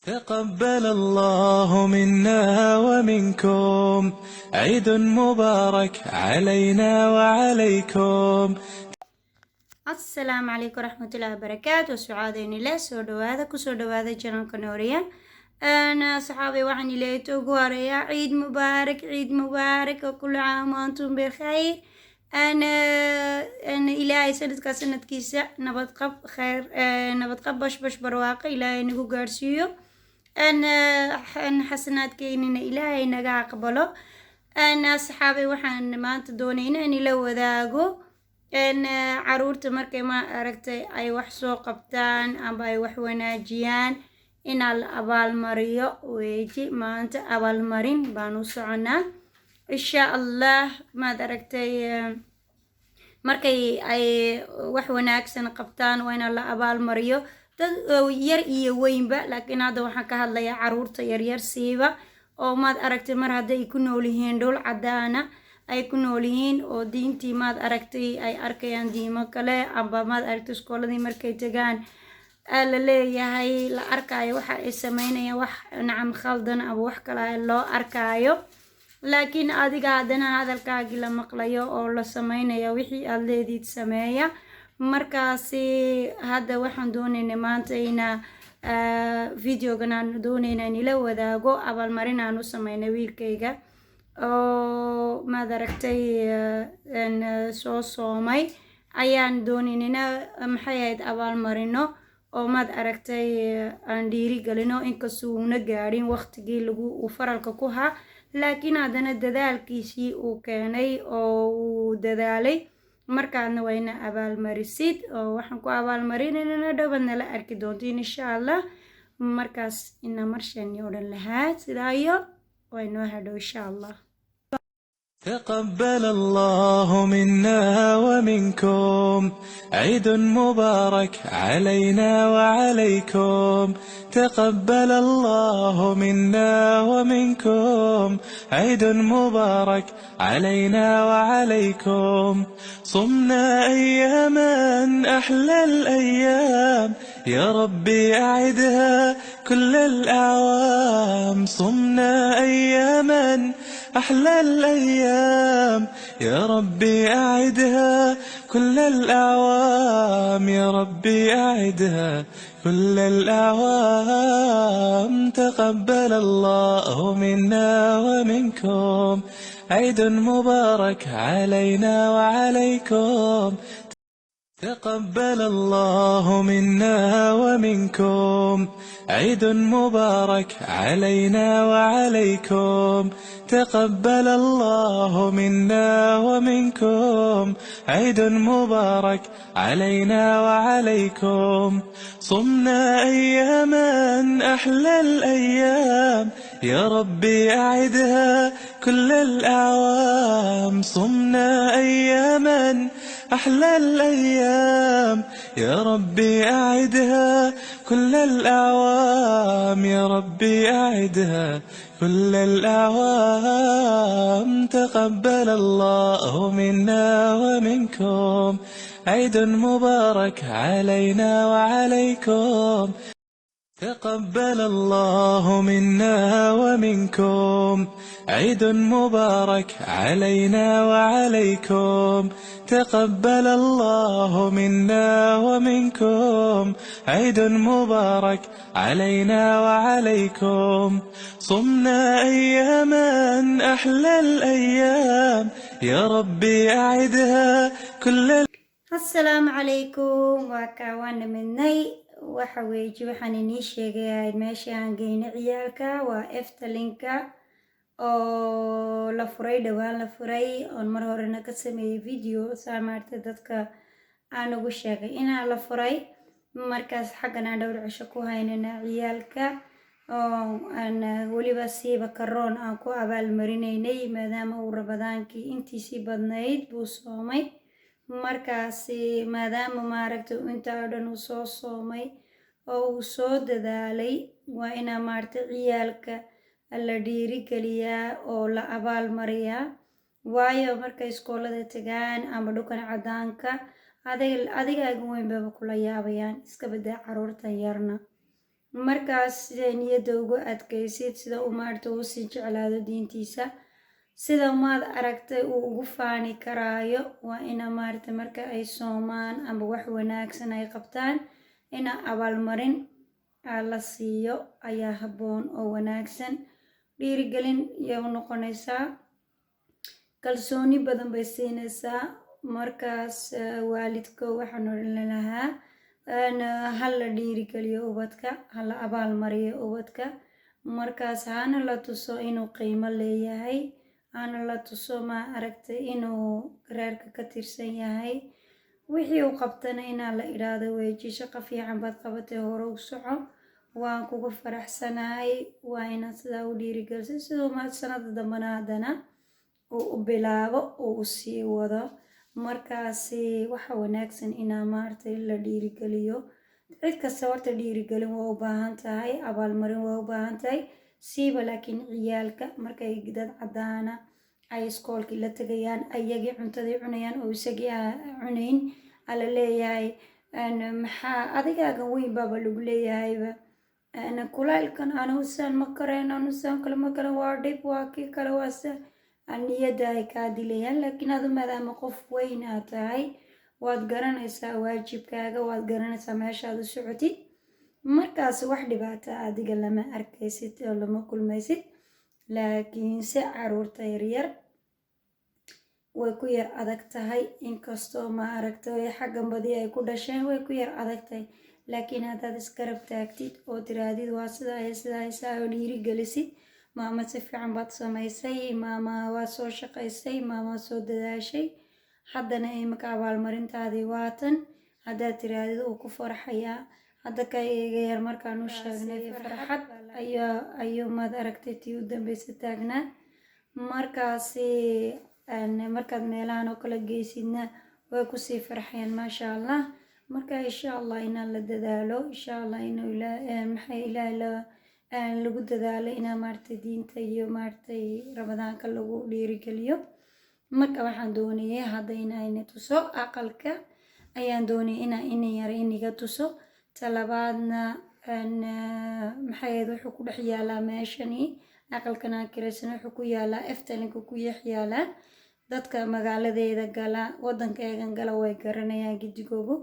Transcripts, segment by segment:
تقبل الله منا ومنكم عيد مبارك علينا وعليكم. السلام عليكم ورحمة الله وبركاته. سعادين الله سو دوادا كسو دوادا جنان كنوريا. أنا صحابي وعني ليتو قواريا عيد مبارك عيد مبارك وكل عام وأنتم بخير. أنا إلهي سندك سنة كيسة نبت قب خير نبت قب بش برواقع إلهي نقو قارسيو أنا حسنات كينين إلهي نقا قبله. أنا صحابي وحن ما تدونين أني لو ذاقو caruurta markay ma aragtay ay wax soo qabtaan amba ay wax wanaajiyaan inaa la abaalmariyo weeji maanta abaalmarin baan u soconaa insha allah. maad aragtay markay ay wax wanaagsan qabtaan waa inaa la abaalmariyo dad yar iyo weynba, laakiin hadda waxaan ka hadlayaa caruurta yaryar siiba oo maad aragtay mar hadday ku nool yihiin dhul cadaana ay ku nool yihiin oo diintii maad aragtay ay arkayaan diimo kale amba maad aragtay iskooladii markay tagaan la leeyahay la arkaayo waxa ay sameynayaan wax nacam khaldan aba wax kale loo arkaayo, laakiin adiga haddana hadalkaagii la maqlayo oo la sameynayo wixii aad leediid sameeya. markaasi hadda waxaan doonaynaa maanta inaa videogan aan doonaynaa inila wadaago abaalmarin aan u sameynay wiilkayga oo maad aragtay soo soomay ayaan doonaynaa maxay ahayd abaalmarino oo maad aragtay aan dhiirigelino inkastoo uuna gaadhin waqtigii uu faralka ku haa, laakiin haddana dadaalkiisii uu keenay oo uu dadaalay. markaadna waa ina abaalmarisid oo waxaan ku abaalmarinayna dhowbadna la arki doontiin insha allah. markaas ina marshaani odhan lahaa sidaa iyo waa inoo hadhow insha allah. تقبل الله منا ومنكم عيد مبارك علينا وعليكم. تقبل الله منا ومنكم عيد مبارك علينا وعليكم. صمنا أياما أحلى الأيام يا ربي أعدها كل الأعوام. صمنا أياما أحلى الأيام يا ربي أعدها كل الأعوام. يا ربي أعدها كل الأعوام. تقبل الله منا ومنكم عيد مبارك علينا وعليكم. تقبل الله منا ومنكم عيد مبارك علينا وعليكم. تقبل الله منا ومنكم عيد مبارك علينا وعليكم. صمنا أياما أحلى الأيام يا ربي أعدها كل الأعوام. صمنا أياما أحلى الأيام يا ربي أعدها كل الأعوام. يا ربي أعدها كل الأعوام. تقبل الله منا ومنكم عيد مبارك علينا وعليكم. تقبل الله منا ومنكم عيد مبارك علينا وعليكم. تقبل الله منا ومنكم عيد مبارك علينا وعليكم. صمنا أياما أحلى الأيام يا ربي أعدها كل. السلام عليكم وكاوانا مني waxaweeji waxaan inii sheegayaa meesha aan geynay ciyaalka waa eftalinka oo la furay dhowaan la furay oon mar horena ka sameeyay video saa maartay dadka aan ugu sheegay inaa la furay. markaas xaggan aan dhowr cisho ku haynana ciyaalka oo aan weliba siiba karoon aan ku abaalmarinaynay maadaama uu rabadaankii intiisii badnayd buu soomay. markaasi maadaama maaragtay intaa oo dhan uu soo soomay oo uu soo dadaalay waa inaa maaragtay ciyaalka la dhiirigeliyaa oo la abaalmariyaa, waayo markay iskoolada tagaan ama dhukan cadaanka adigaaga weynbaba kula yaabayaan iska badaa caruurtan yarna. markaas siday niyadda ugu adkaysid sida uu maaragtay uu sii jeclaado diintiisa sida maad aragtay uu ugu faani karaayo waa ina maaragtay marka ay soomaan ama wax wanaagsan ay qabtaan ina abaalmarin la siiyo ayaa habboon oo wanaagsan dhiirigelin iyo noqonaysaa kalsooni badan bay siinaysaa markaas waalidka waxaan odhan lahaa hala dhiirigeliyo ubadka hala abaalmariyo ubadka markaas hana la tuso inuu qiimo leeyahay hana la tuso ma aragtay inuu reerka ka tirsan yahay wixii uu qabtana inaa la idhaahdo weeji shaqo fiican baad qabatay hore u soco waan kugu faraxsanahay waa inaad sidaa u dhiirigelisay sidoo ma sanada dambana haddana uu u bilaabo uu u sii wado markaasi waxa wanaagsan inaa maaragtay la dhiirigeliyo cid kasta horta dhiirigelin waa u baahan tahay abaalmarin waa u baahan tahay siiba laakiin ciyaalka markay dad caddaana ay iskoolkii la tegayaan ayagii cuntadii cunayaan oo isagii cunayn ala leeyahay maxaa adigaagan weyn baaba lagu leeyahayba kulaylkan anuusan ma kareen anuusan kale ma kale waa dhib waa kii kale waase niyadda ay kaa dilayaan laakiin adu maadaama qof weyn aad tahay waad garanaysaa waajibkaaga waad garanaysaa meeshaad u socotid markaas wax dhibaata adiga lama arkaysid oo lama kulmaysid laakiinse caruurta yaryar way ku yar adag tahay inkastoo ma aragtay xaggan badi ay ku dhasheen way ku yar adag tahay laakiin haddaad iskarab taagtid oo tiraadid waa sidaa oo dhiirigelisid maama si fiican baad samaysay maama waa soo shaqaysay maama soo dadaashay haddana imika abaalmarintaadii waatan haddaad tiraadid uu ku farxayaa hadda ka iga yar markaan u sheegnay farxad ayuu maad aragtay tii u dambeysa taagnaa markaasi markaad meelahan oo kala geysidna way kusii farxayaan maasha allah marka insha allah inaan la dadaalo insha allah inuu maxay ilaahay lagu dadaalo inaa maaragtay diinta iyo maaragtay ramadaanka lagu dhiirigeliyo marka waxaan doonayay hadda inayna tuso aqalka ayaan doonayay ina yara iniga tuso talabaadna maxay wuxuu ku dhex yaalaa meeshani aqalkan aan kiraysan wuxuu ku yaalaa eftelinka ku yaalaa dadka magaaladeeda gala wadankeegan gala way garanayaan gidigoogu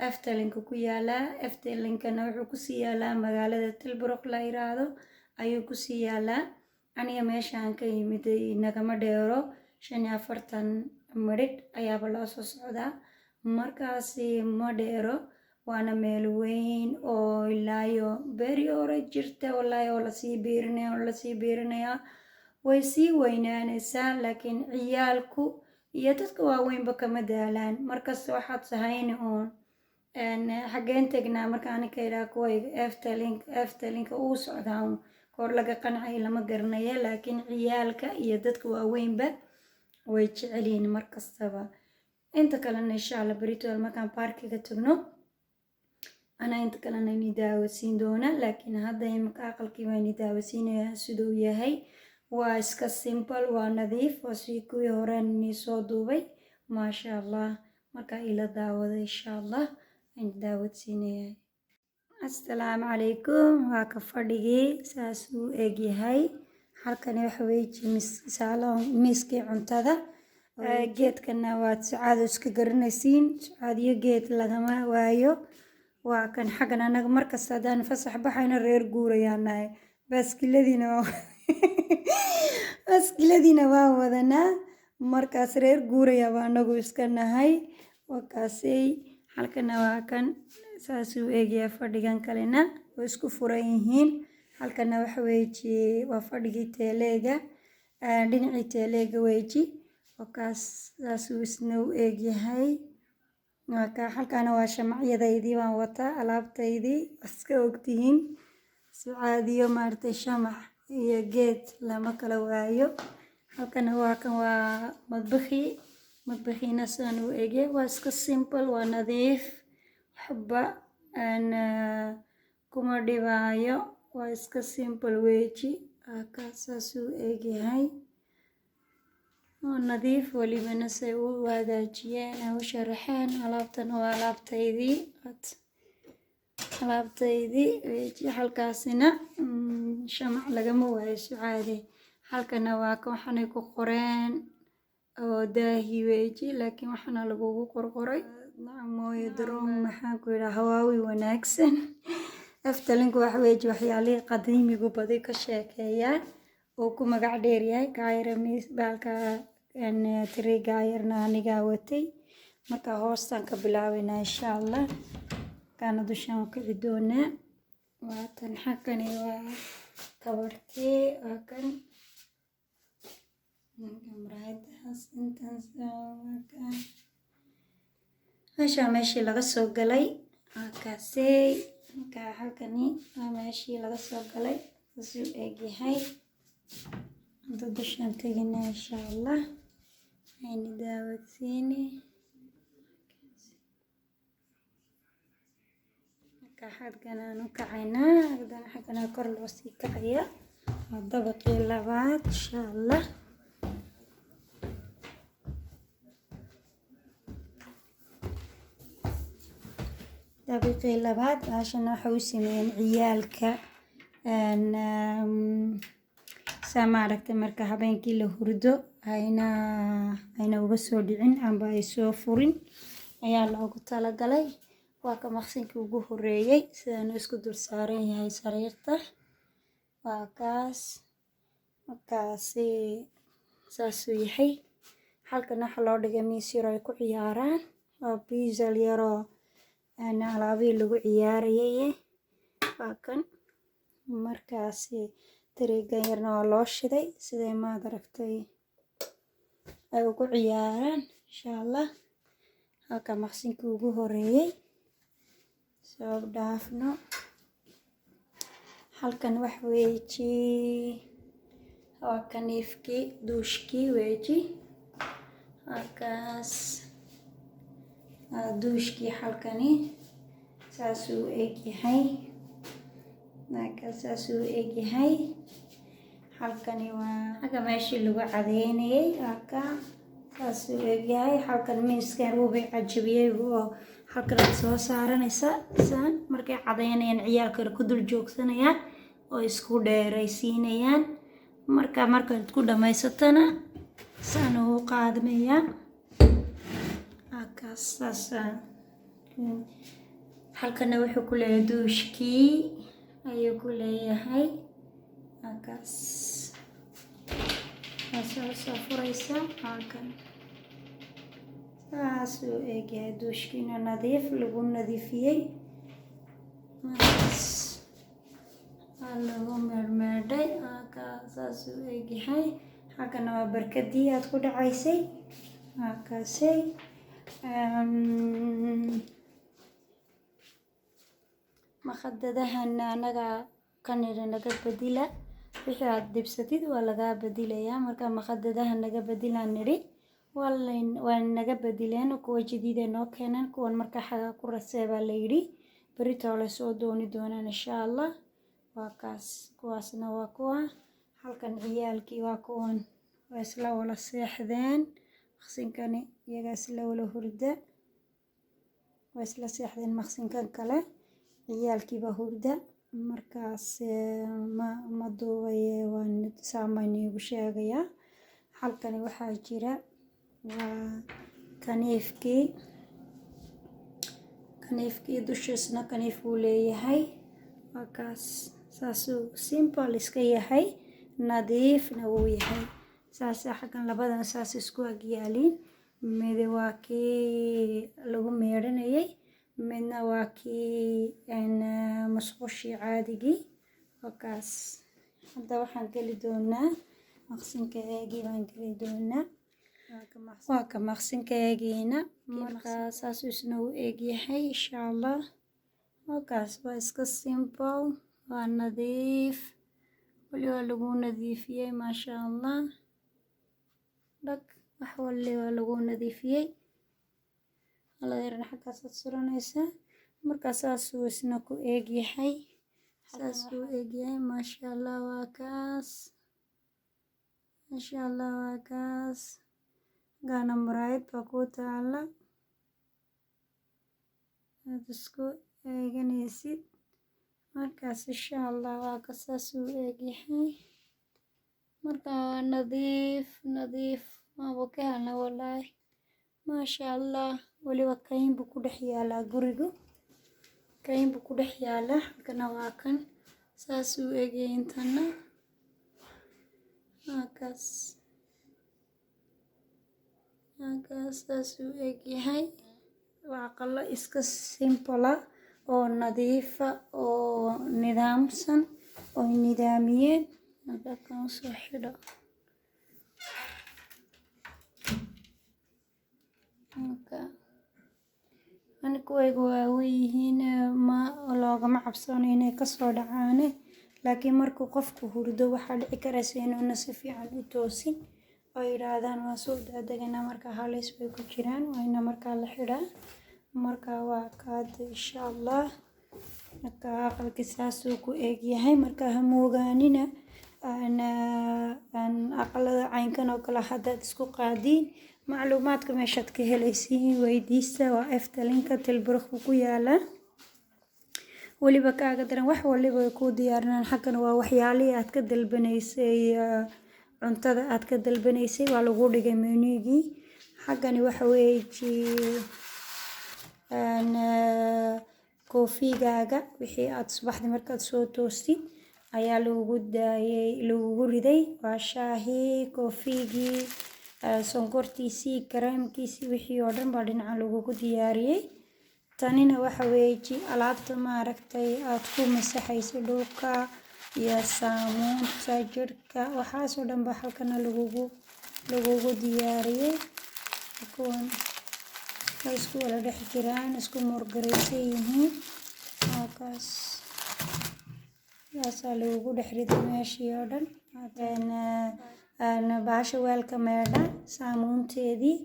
eftelinka ku yaalaa eftelinkana wuxuu kusii yaalaa magaalada tilbruq la yiraahdo ayuu kusii yaalaa aniga meeshaan ka yimid nagama dheero 45 midhidh ayaaba loo soo socdaa markaasi ma dheero waana meel weyn oo ilaayo beri hore jirta wallaahi oo lasii biirinayaa way sii weynaanaysaa laakiin ciyaalku iyo dadka waaweynba kama daalaan markasta waxaad sahayni uun xageen tegnaa marka anika idhaa kuwayga eftelinka uu socdaa koor laga qancay lama garanaya laakiin ciyaalka iyo dadka waaweynba way jecelyihiin markastaba inta kalena insha allah beritool markaan baarkiga tagno anaa inta kalena ini daawasiin doona laakiin hadda imika aqalkii waa ini daawasiinayaa siduu yahay waa iska simple waa nadiif waa sii kuwii horeen inii soo duubay maasha allah markaa ila daawada insha allah aan daawadsiinayaa assalaamu calaykum waa ka fadhigii saas uu egyahay halkani waxa weeye saalon miiskii cuntada geedkana waad sacaado iska garanaysiin sacaad iyo geed lagama waayo waa kan xaggan anaga markasta haddaan fasax baxayna reer guurayaan nahay baaskiladiina waa wadanaa markaas reer guuraya baa anagu iska nahay wakaasey halkana waa kan saasuu eegaya fadhigan kalena way isku furan yihiin halkana waxa weeji waa fadhigii teeleega dhinacii teeleega weeji wakaas saasuu isna u eegyahay halkana waa shamacyadaydii waan wataa alaabtaydii iska ogtihiin sucaadiyo maaragtay shamac iyo geed lama kala waayo halkana waa kan waa madbakhina sidaan u eegay waa iska simple waa nadiif waxba kuma dhibaayo waa iska simple weeji saasuu eegyahay nadiif walibana say u hagaajiyeen u sharaxeen alaabtan waa alaabtaydii alaabtaydii weji halkaasina shamac lagama waayo sucaade halkana waa ka waxaanay ku qoreen oo daahi weji laakiin waxaana lagugu qorqoray mooyo daroon maxaan ku yidhaa hawaawi wanaagsan aftalinku wax weji waxyaalihii qadiimigu badi ka sheekeeyaa oo ku magac dheer yahay gaayra miis baalka tiri gaayarna anigaa watay marka hoostaan ka bilaabaynaa insha allah kana dushaan u kici doonaa waatan xaqani waa kabartii waa kan muraayadahaas intaas meeshii laga soo galay kaasey markaa halkani waa meeshii laga soo galay kasuu eegyahay hadda dushaan tegina insha allah ayni daawadsiini markaa xaggan aan u kacaynaa haddana xaggana kor loo sii kacaya waa dabaqii labaad insha allah dabaqii labaad baashana waxa u sameeyeen ciyaalka saa maaragtay marka habeenkii la hurdo ayna uga soo dhicin amba ay soo furin ayaa loogu talagalay waa ka maqsinkii ugu horeeyay sidaanu isku dul saaran yahay sariirta waa kaas markaasi saasuu yahay halkan waxa loo dhigay miis yar ay ku ciyaaraan waa biisal yaroo alaabihii lagu ciyaarayay waa kan markaasi tirigan yarna waa loo shiday siday maad aragtay ay ugu ciyaaraan insha allah halka maqsinkii ugu horeeyay soo dhaafno halkan wax weji waa kaniifkii duushkii weji halkaas duushkii halkani saasuu eegyahay saasuu eegyahay halkani waa xagga meeshii lagu cadeynayay halka saasuu eegyahay halkan miiskan ruubay cajabiyey oo halkan aad soo saaranaysa saan markay cadeynayaan ciyaalka ku dul joogsanayaan oo isku dheeraysiinayaan markaad ku dhamaysatana saan ugu qaadmayaa halkana wuxuu ku leeyahay duushkii ayuu ku leeyahay halkaas soo furaysa halkan saasuu eegyahay duushkiina nadiif lagu nadiifiyey lagu meermeerdhay halkaas saasuu eegyahay halkana waa barkadii aad ku dhacaysay halkaasay maqadadahan anaga kaniri naga bedila wixii aad dibsatid waa lagaa bedilayaa marka maqadadahan naga bedilaan nidhi waa naga bedileen kuwa jadiida noo keeneen kuwan marka xaga ku rasee baa la yidhi beritoo la soo dooni doonaan insha allah waa kaas kuwaasna waa kuwa halkan ciyaalkii waa kuwan waa isla wala seexdeen maqsinkani iyagaa isla wala hurda waa isla seexdeen maqsinkan kale ciyaalkiiba hurda markaas ma duubaye waan saameyniigu sheegayaa halkani waxaa jira waa kaniifkii dushiisna kaniif uu leeyahay waa kaas saasuu simple iska yahay nadiifna wuu yahay saas xaggan labadan saas isku agyaaliin mid waa kii lagu meedhanayay midna waa kii musqushii caadigii waa kaas hadda waxaan geli doonaa maqsinkaygii baan geli doonaa waa ka maqsinkaygiina markaa saas isna u eegyahay insha allah waa kaas waa iska simple waa nadiif wali waa lagu nadiifiyey maasha allah dhag wax wali waa lagu nadiifiyey aladeeran xaggaasaad suranaysaa markaa saasuu isna ku eegyahay saasuu eegyahay maasha allah waa kaas maasha allah waa kaas gaana muraayad baa kuu taala aad isku eeganaysid markaas insha allah waa ka saas uu eegyahay marka waa nadiif waaba ka helna wallaahi maasha allah weliba kayn buu ku dhex yaalaa gurigu kayn buu ku dhex yaalaa halkana waa kan saas uu eegay intana halkaas saas uu eegyahay waa aqalo iska simple oo nadiifa oo nidaamsan oo nidaamiyeen marka kan soo xidho kuwaygu waa weyihiin ma loogama cabsoono inay kasoo dhacaane laakiin markuu qofku hurdo waxaa dhici karaysa inuuna si fiican u toosin oo yidhaahdaan waa soo daadegana marka halis bay ku jiraan wayna markaa la xidhaa marka waa kaada insha allah marka aqalkii saasuu ku eegyahay marka ha moogaanina aqalada caynkan oo kale haddaad isku qaadiin macluumaadka meeshaad ka helaysiin weydiista waa eftalinka tilbirku ku yaala weliba kaaga daran wax waliba ay kuu diyaarinaan xaggan waa waxyaalihii aad ka dalbanaysay cuntada aad ka dalbanaysay waa lagu dhigay menugii xaggani waxa weeye koofigaaga wixii aad subaxdii markaad soo toostid ayaa lagugu riday waa shaahii koofigii sonkortiisii kareemkiisii wixii oo dhan baa dhinaca lagugu diyaariyey tanina waxa weeye alaabta maaragtay aad ku masaxayso dhulka iyo saamuunta jirka waxaasoo dhan baa halkana lagugu diyaariyey kuwan way isku wala dhex jiraan isku moorgaraysan yihiin halkaas saasaa lagugu dhex riday meeshii oo dhan bahasha weelka meedha saamuunteedii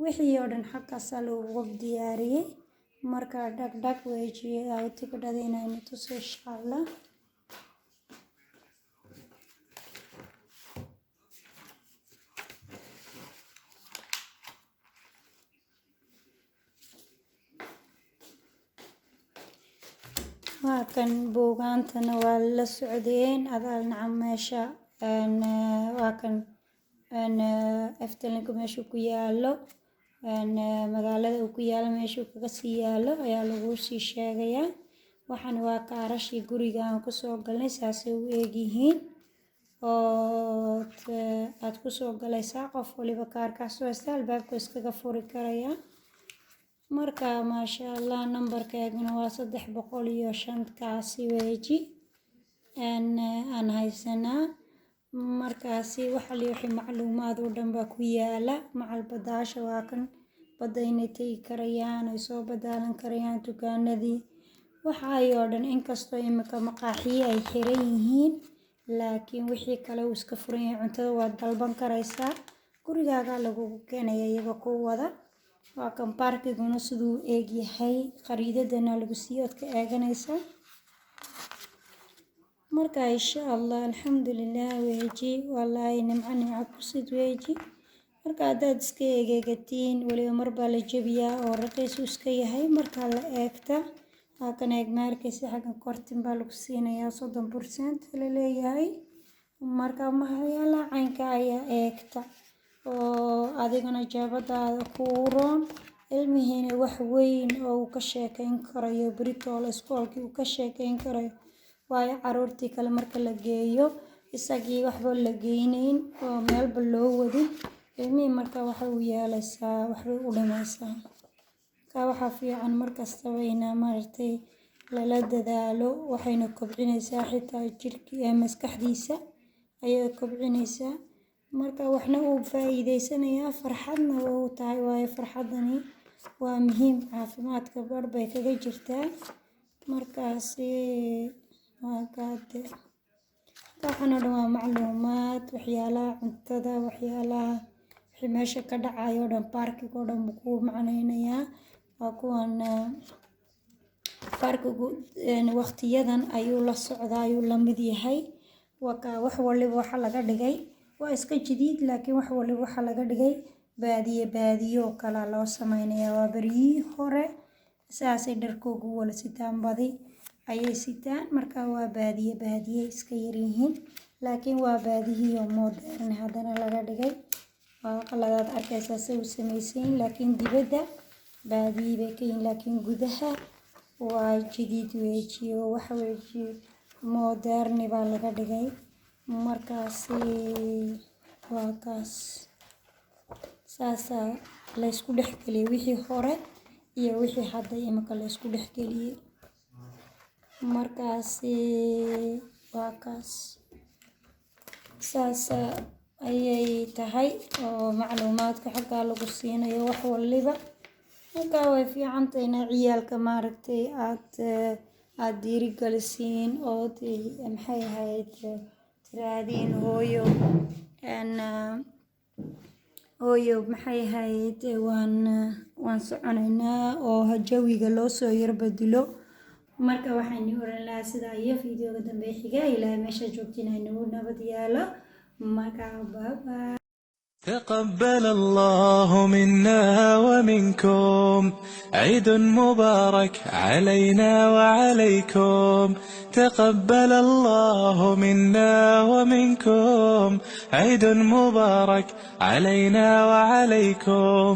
wixii oo dhan halkaasaa lagugu diyaariyey marka dhagdhag weejiye awtikadhada inaynu tuso insha allah waa kan buugaantana waa la socdeen adaal nacam meesha waa kan eftalinka meeshuu ku yaalo magaalada uu ku yaalo meeshuu kaga sii yaalo ayaa lagu sii sheegayaa waxaan waa kaarashii guriga aan kusoo galnay saasay u eegyihiin oo aad kusoo galaysaa qof waliba kaarkaas soo haysta albaabku iskaga furi karayaa marka maasha allah nambarkeeguna waa 305 kaasi weeji aan haysanaa markaasi waxa la wixii macluumaad oo dhan baa ku yaala macal badaasha waa kan badda inay tegi karayaan ay soo badaalan karayaan dukaanadii waxa ay oo dhan inkastoo imika maqaaxiyo ay xiran yihiin laakiin wixii kale uu iska furan yahay cuntada waa dalban karaysaa gurigaaga lagugu keenaya iyaga ku wada waa kan baarkiguna siduu eegyahay qariidadana lagu sii ood ka eeganaysaa marka insha allah alxamdulilah weeji wallaahi nimco kusid weeji marka haddaad iska eegeegatiin weliba marbaa la jebiyaa oo raqiisu iska yahay markaa la eegta halkan eeg maarkaysa xaggan kortin baa lagu siinayaa 30% la leeyahay marka maxyaala caynka ayaa eegta oo adigana jaabadaada ku roon ilmihiina wax weyn oo uu ka sheekayn karayo britool iskoolkii uu ka sheekayn karayo waayo caruurtii kale marka la geeyo isagii waxba la geynayn oo meelba loo wadin ilmihii marka waxa uu yeelaysaa waxbay u dhimaysaa ka waxaa fiican markastaba inaa maaragtay lala dadaalo waxayna kobcinaysaa xitaa jirkii maskaxdiisa ayay kobcinaysaa marka waxna uu faa'iideysanayaa farxadna uu tahay waayo farxadani waa muhiim caafimaadka bar bay kaga jirtaa markaasi waa kaade waxaan oo dhan waa macluumaad waxyaalaha cuntada waxyaalaha wixii meesha ka dhacayo dhan baarkiga oo dhan ku macnaynayaa waa kuwan baarkigu waqtiyadan ayuu la socdaa ayuu la mid yahay wax waliba waxa laga dhigay waa iska jadiid laakiin wax waliba waxa laga dhigay baadiyo kala loo sameynaya waa baryihii hore saasay dharkooga wala sitaan badi ayay sitaan marka waa baadiye iska yaryihiin laakiin waa baadihiyo modern haddana laga dhigay waa qaladaad arkaysaa say u samaysan laakiin dibadda baadiye bay ka yihiin laakiin gudaha waa jadiid weejiyo waxa weejiyo modern baa laga dhigay markaasi waa kaas saasa la isku dhexgeliyay wixii hore iyo wixii hadda imika la isku dhexgeliyay markaasi waa kaas saasa ayay tahay oo macluumaadka xaggaa lagu siinayo wax waliba markaa way fiicantahay in ciyaalka maaragtay aad dhiirigelisiin oo maxay ahayd tiraadiin hooyo maxay ahayd waan soconaynaa oo jawiga loo soo yar bedelo marka waxaan oran lahaa sidaa iyo fiidiyoga dambe xiga ilaa meesha joogtina inuu nabad yaalo marka baba تقبل الله منا ومنكم عيد مبارك علينا وعليكم تقبل الله منا ومنكم عيد مبارك علينا وعليكم